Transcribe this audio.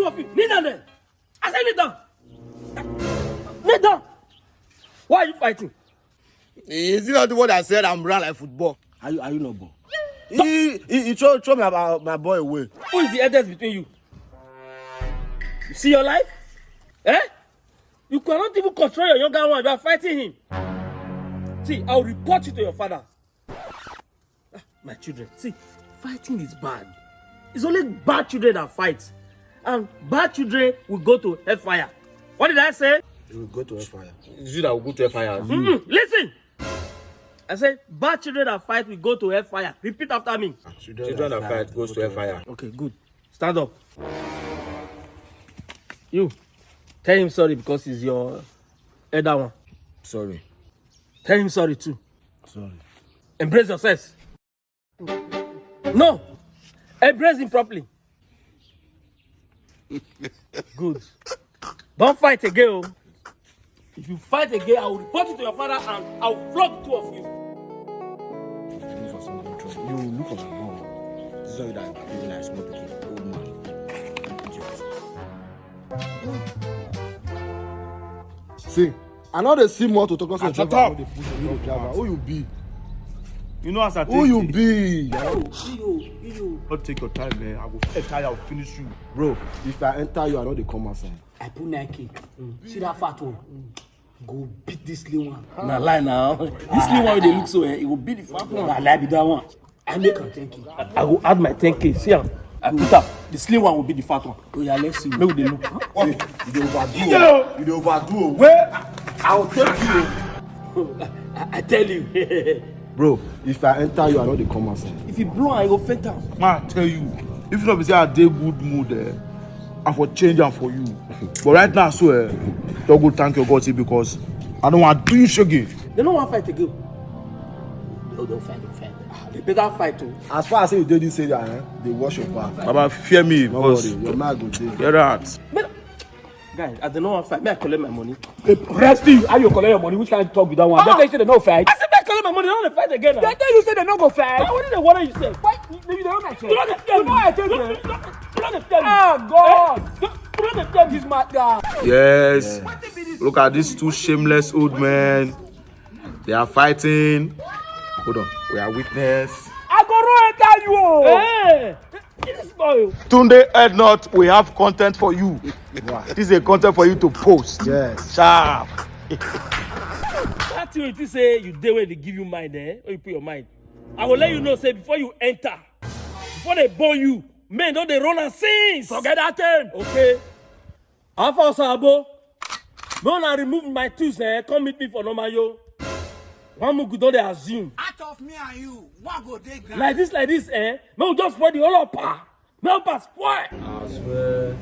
two of you. Kneel down there. I said kneel down. Kneel down. Why are you fighting? Is he not the one that said I'm run like football? Are you not born? He throw me about my boy away. Who is the eldest between you? You see your life? Eh? You cannot even control your younger one. You are fighting him. See, I'll report you to your father. My children, see, fighting is bad. It's only bad children that fight. And bad children will go to hellfire. What did I say? You will go to hellfire. Is it that will go to hellfire? Listen! I said, bad children that fight will go to hellfire. Repeat after me. Children that fight goes to hellfire. Okay, good. Stand up. You, tell him sorry because he's your elder one. Sorry. Tell him sorry too. Sorry. Embrace yourself. No! Embrace him properly. Good. Don't fight again. Oh. If you fight again, I will report you to your father and I will flog the two of you. You look at my mom. This is not that even a small kid, old man. See, I know they see more to talk about. Shut up. Who you be? You know as I take Who you be? Don't take your time, man. I will enter you, I will finish you. Bro, if I enter you, I know they come outside. I put Nike. See that fat one? Go beat this little one. Nah, lie now. This little one, they look so, it will beat the fat one. Nah, lie be that one. I make her 10K. I will add my 10K. See him. I put up. The slim one will be the fat one. Oh yeah, let's see. Maybe they look. See, you dey overdo. You dey overdo. Where? I will take you. I tell you. Bro, if I enter you, I know they come outside. If you blow, I go faint out. Man, I tell you, if you don't be say I dey good mood, I for change am for you. But right now, so don't go thank your God because I don't want to do you shaggy. They don't want to fight again. No, don't fight. They better fight too. As far as you didn't say that, they wash your back. Baba, fear me No worry, because your man go dey. get out. Guys, I don't know want to fight. May I collect my money? Rest you. How you collect your money? Which kind of talk with that one? They tell you say they no fight. I said, may I collect my money? They don't want to fight again. They tell you say they no go fight. Why did they worry you say? Why? Maybe they don't like You don't you know I tell you. Ah God! This mad guy. Yes. Look at these two shameless old men. They are fighting. Hold on. We are witness. I go enter you. Hey! This boy. Tunde head not. We have content for you. This is a content for you to post. Yes. Sharp. That thing you say you dey where they give you mind, or you put your mind. I will let you know, say before you enter, before they burn you, men don't they run and sing. Forget that thing. Okay. Alpha Sabo. When I remove my tools, come meet me for normal yo. One more good don't they assume. Out of me and you, what go they Like this, man, we just spoil the whole of pa. Man, pa spoil. I swear.